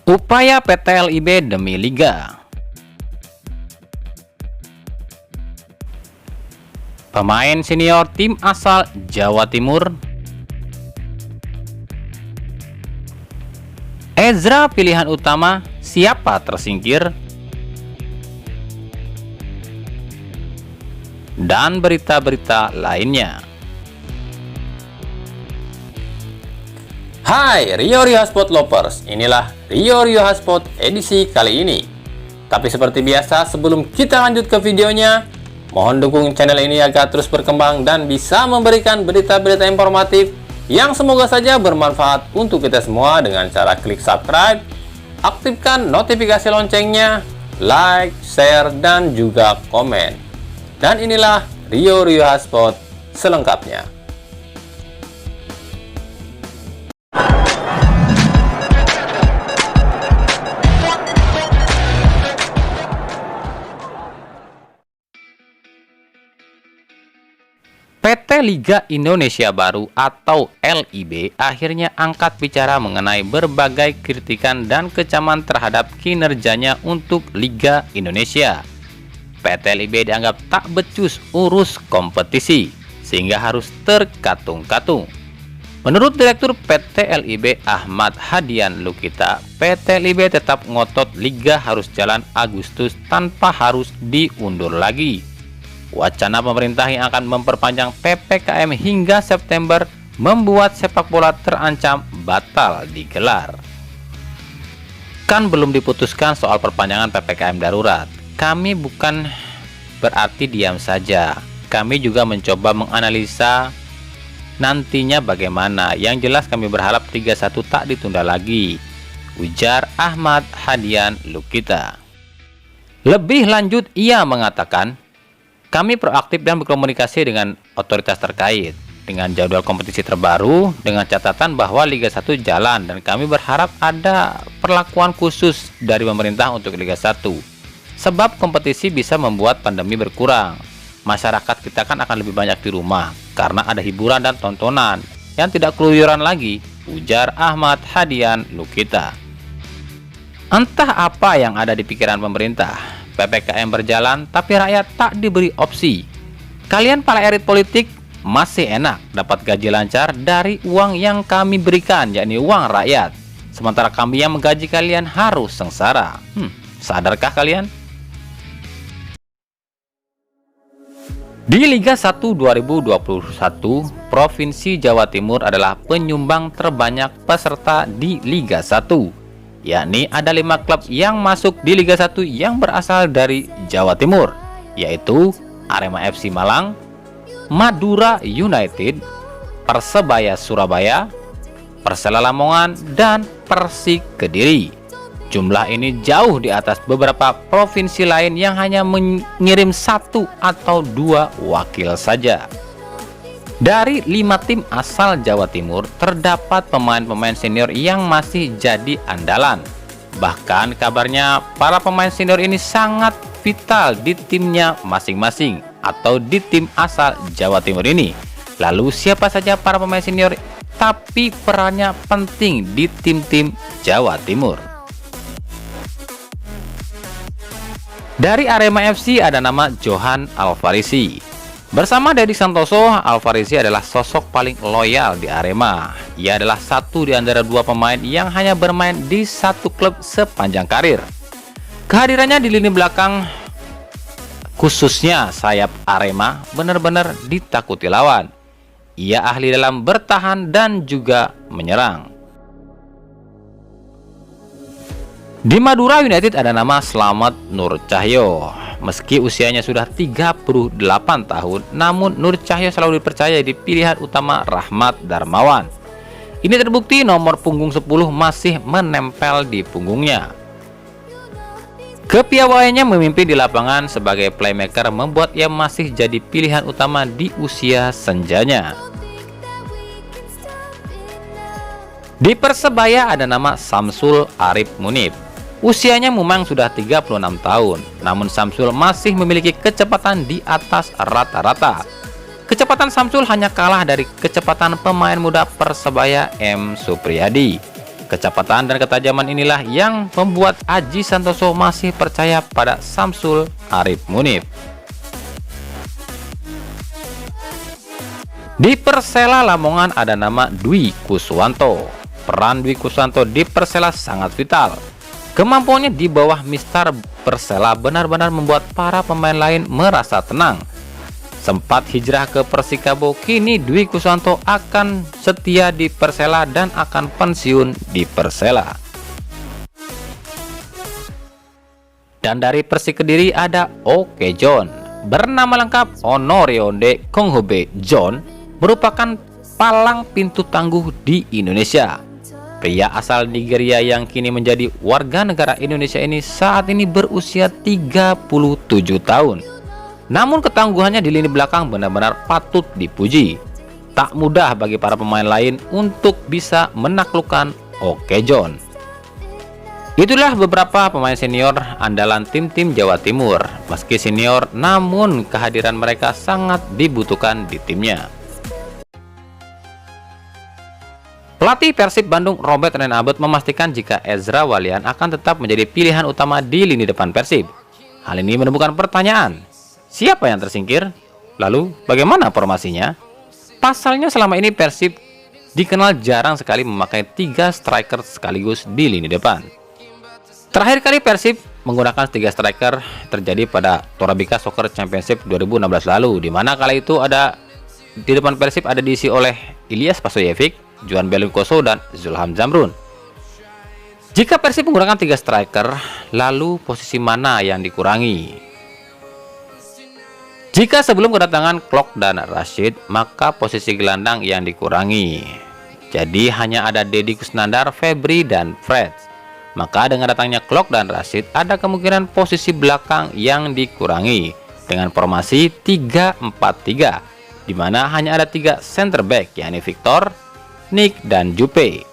Upaya PT LIB demi Liga. Pemain senior tim asal Jawa Timur Ezra pilihan utama, siapa tersingkir? Dan berita-berita lainnya. Hai Rio Hotspot Lovers, inilah Rio Hotspot edisi kali ini. Tapi seperti biasa, sebelum kita lanjut ke videonya, mohon dukung channel ini agar terus berkembang dan bisa memberikan berita-berita informatif yang semoga saja bermanfaat untuk kita semua dengan cara klik subscribe, aktifkan notifikasi loncengnya, like, share, dan juga komen. Dan inilah Rio Hotspot selengkapnya. PT Liga Indonesia Baru atau LIB akhirnya angkat bicara mengenai berbagai kritikan dan kecaman terhadap kinerjanya untuk Liga Indonesia. PT LIB dianggap tak becus urus kompetisi, sehingga harus terkatung-katung. Menurut Direktur PT LIB Ahmad Hadian Lukita, PT LIB tetap ngotot Liga harus jalan Agustus tanpa harus diundur lagi. Wacana pemerintah yang akan memperpanjang PPKM hingga September membuat sepak bola terancam batal digelar. Kan belum diputuskan soal perpanjangan PPKM darurat. Kami bukan berarti diam saja. Kami juga mencoba menganalisa nantinya bagaimana. Yang jelas kami berharap 31 tak ditunda lagi, ujar Ahmad Hadian Lukita. Lebih lanjut, ia mengatakan, kami proaktif dan berkomunikasi dengan otoritas terkait dengan jadwal kompetisi terbaru dengan catatan bahwa Liga 1 jalan, dan kami berharap ada perlakuan khusus dari pemerintah untuk Liga 1 sebab kompetisi bisa membuat pandemi berkurang. Masyarakat kita kan akan lebih banyak di rumah karena ada hiburan dan tontonan yang tidak keluyuran lagi, ujar Ahmad Hadian Lukita. Entah apa yang ada di pikiran pemerintah. PPKM berjalan, tapi rakyat tak diberi opsi. Kalian para elit politik masih enak dapat gaji lancar dari uang yang kami berikan, yakni uang rakyat. Sementara kami yang menggaji kalian harus sengsara. Sadarkah kalian? Di Liga 1 2021, Provinsi Jawa Timur adalah penyumbang terbanyak peserta di Liga 1. Yakni ada 5 klub yang masuk di Liga 1 yang berasal dari Jawa Timur, yaitu Arema FC Malang, Madura United, Persebaya Surabaya, Persela Lamongan, dan Persik Kediri. Jumlah ini jauh di atas beberapa provinsi lain yang hanya mengirim 1 atau 2 wakil saja. Dari 5 tim asal Jawa Timur, terdapat pemain-pemain senior yang masih jadi andalan. Bahkan kabarnya para pemain senior ini sangat vital di timnya masing-masing atau di tim asal Jawa Timur ini. Lalu siapa saja para pemain senior tapi perannya penting di tim-tim Jawa Timur? Dari Arema FC ada nama Johan Alfarisi. Bersama Deddy Santoso, Alfarisi adalah sosok paling loyal di Arema. Ia adalah satu di antara 2 pemain yang hanya bermain di satu klub sepanjang karir. Kehadirannya di lini belakang, khususnya sayap Arema, benar-benar ditakuti lawan. Ia ahli dalam bertahan dan juga menyerang. Di Madura United ada nama Slamet Nur Cahyo. Meski usianya sudah 38 tahun, namun Nur Cahyo selalu dipercaya di pilihan utama Rahmat Darmawan. Ini terbukti nomor punggung 10 masih menempel di punggungnya. Kepiawaiannya memimpin di lapangan sebagai playmaker membuat ia masih jadi pilihan utama di usia senjanya. Di Persebaya ada nama Samsul Arif Munib. Usianya memang sudah 36 tahun, namun Samsul masih memiliki kecepatan di atas rata-rata. Kecepatan Samsul hanya kalah dari kecepatan pemain muda Persebaya M. Supriyadi. Kecepatan dan ketajaman inilah yang membuat Aji Santoso masih percaya pada Syamsul Arief Munif. Di Persela Lamongan ada nama Dwi Kuswanto. Peran Dwi Kuswanto di Persela sangat vital. Kemampuannya di bawah Mister Persela benar-benar membuat para pemain lain merasa tenang. Sempat hijrah ke Persikabo, kini Dwi Kuswanto akan setia di Persela dan akan pensiun di Persela. Dan dari Persik Kediri ada Oke John. Bernama lengkap Onorionde Konghobe John, merupakan palang pintu tangguh di Indonesia. Pria asal Nigeria yang kini menjadi warga negara Indonesia ini saat ini berusia 37 tahun. Namun ketangguhannya di lini belakang benar-benar patut dipuji. Tak mudah bagi para pemain lain untuk bisa menaklukkan Oke John. Itulah beberapa pemain senior andalan tim-tim Jawa Timur. Meski senior, namun kehadiran mereka sangat dibutuhkan di timnya. Pelatih Persib Bandung Robert Rene Abed memastikan jika Ezra Walian akan tetap menjadi pilihan utama di lini depan Persib. Hal ini menemukan pertanyaan, siapa yang tersingkir? Lalu bagaimana formasinya? Pasalnya selama ini Persib dikenal jarang sekali memakai 3 striker sekaligus di lini depan. Terakhir kali Persib menggunakan 3 striker terjadi pada Torabika Soccer Championship 2016 lalu, di mana kala itu ada di depan Persib ada diisi oleh Ilyas Pasoyevic, Juan Belungkoso, dan Zulham Zamrun. Jika Persib menggunakan 3 striker, lalu posisi mana yang dikurangi? Jika sebelum kedatangan Klok dan Rashid, maka posisi gelandang yang dikurangi. Jadi hanya ada Deddy Kusnandar, Febri, dan Fred. Maka dengan datangnya Klok dan Rashid, ada kemungkinan posisi belakang yang dikurangi dengan formasi 3-4-3, di mana hanya ada 3 center back, yakni Victor, Nick, dan Jupe.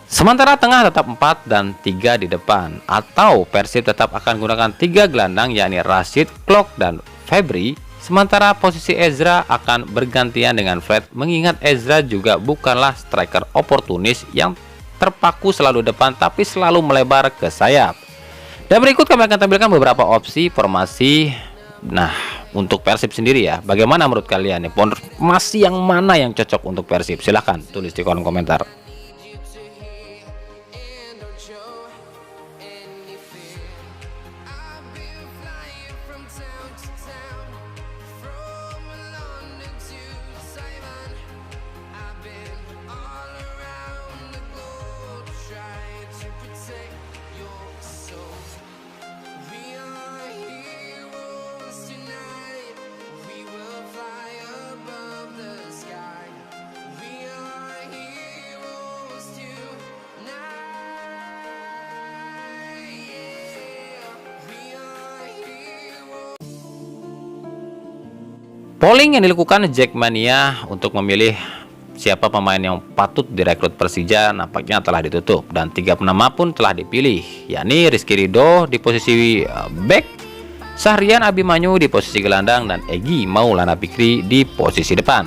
Sementara tengah tetap 4 dan 3 di depan, atau Persib tetap akan gunakan 3 gelandang, yakni Rashid, Klok, dan Febri. Sementara posisi Ezra akan bergantian dengan Fred, mengingat Ezra juga bukanlah striker oportunis yang terpaku selalu depan tapi selalu melebar ke sayap. Dan berikut kami akan tampilkan beberapa opsi formasi. Nah, untuk Persib sendiri ya, bagaimana menurut kalian nih? Formasi yang mana yang cocok untuk Persib? Silahkan tulis di kolom komentar. Polling yang dilakukan Jackmania untuk memilih siapa pemain yang patut direkrut Persija nampaknya telah ditutup, dan 3 nama pun telah dipilih, yakni Rizky Ridho di posisi back, Syahrian Abimanyu di posisi gelandang, dan Egy Maulana Fikri di posisi depan.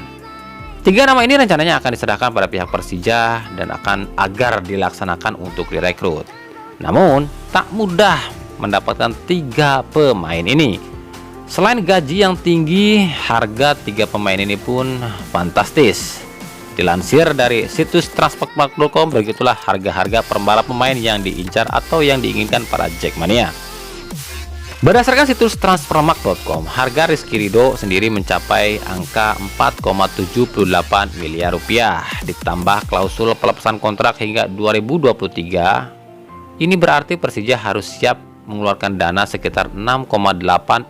3 nama ini rencananya akan diserahkan pada pihak Persija dan akan agar dilaksanakan untuk direkrut. Namun tak mudah mendapatkan 3 pemain ini. Selain gaji yang tinggi, harga 3 pemain ini pun fantastis. Dilansir dari situs transfermarkt.com, begitulah harga-harga pembalap pemain yang diincar atau yang diinginkan para Jackmania. Berdasarkan situs transfermarkt.com, harga Rizky Ridho sendiri mencapai angka 4,78 miliar rupiah, ditambah klausul pelepasan kontrak hingga 2023. Ini berarti Persija harus siap mengeluarkan dana sekitar 6,8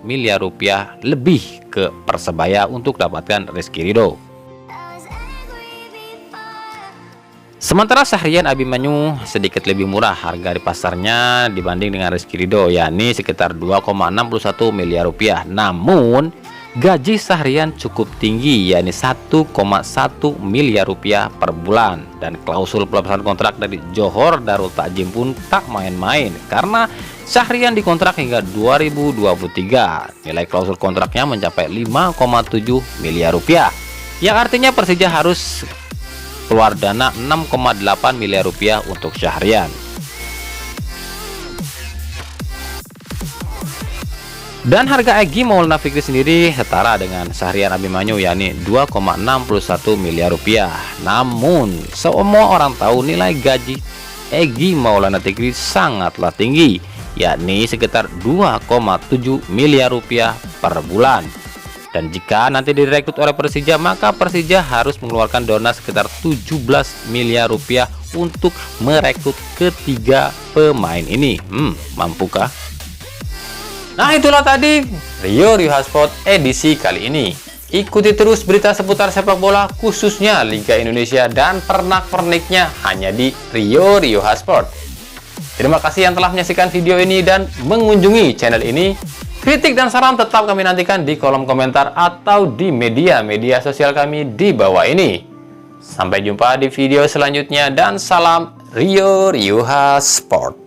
miliar rupiah lebih ke Persebaya untuk dapatkan Rizky Ridho. Sementara Syahrian Abimanyu sedikit lebih murah harga di pasarnya dibanding dengan Rizky Ridho, yakni sekitar 2,61 miliar rupiah. Namun gaji Syahrian cukup tinggi, yakni 1,1 miliar rupiah per bulan, dan klausul pelepasan kontrak dari Johor Darul Takzim pun tak main-main karena Syahrian dikontrak hingga 2023. Nilai klausul kontraknya mencapai 5,7 miliar rupiah, yang artinya Persija harus keluar dana 6,8 miliar rupiah untuk Syahrian. Dan harga Egy Maulana Fikri sendiri setara dengan Syahrian Abimanyu, yakni 2,61 miliar rupiah. Namun semua orang tahu nilai gaji Egy Maulana Fikri sangatlah tinggi, yakni sekitar 2,7 miliar rupiah per bulan. Dan jika nanti direkrut oleh Persija, maka Persija harus mengeluarkan dana sekitar 17 miliar rupiah untuk merekrut ketiga pemain ini. Mampukah? Nah, itulah tadi Rio Hotspot edisi kali ini. Ikuti terus berita seputar sepak bola, khususnya Liga Indonesia dan pernak-perniknya hanya di Rio Hotspot. Terima kasih yang telah menyaksikan video ini dan mengunjungi channel ini. Kritik dan saran tetap kami nantikan di kolom komentar atau di media sosial kami di bawah ini. Sampai jumpa di video selanjutnya dan salam Rio Hotspot.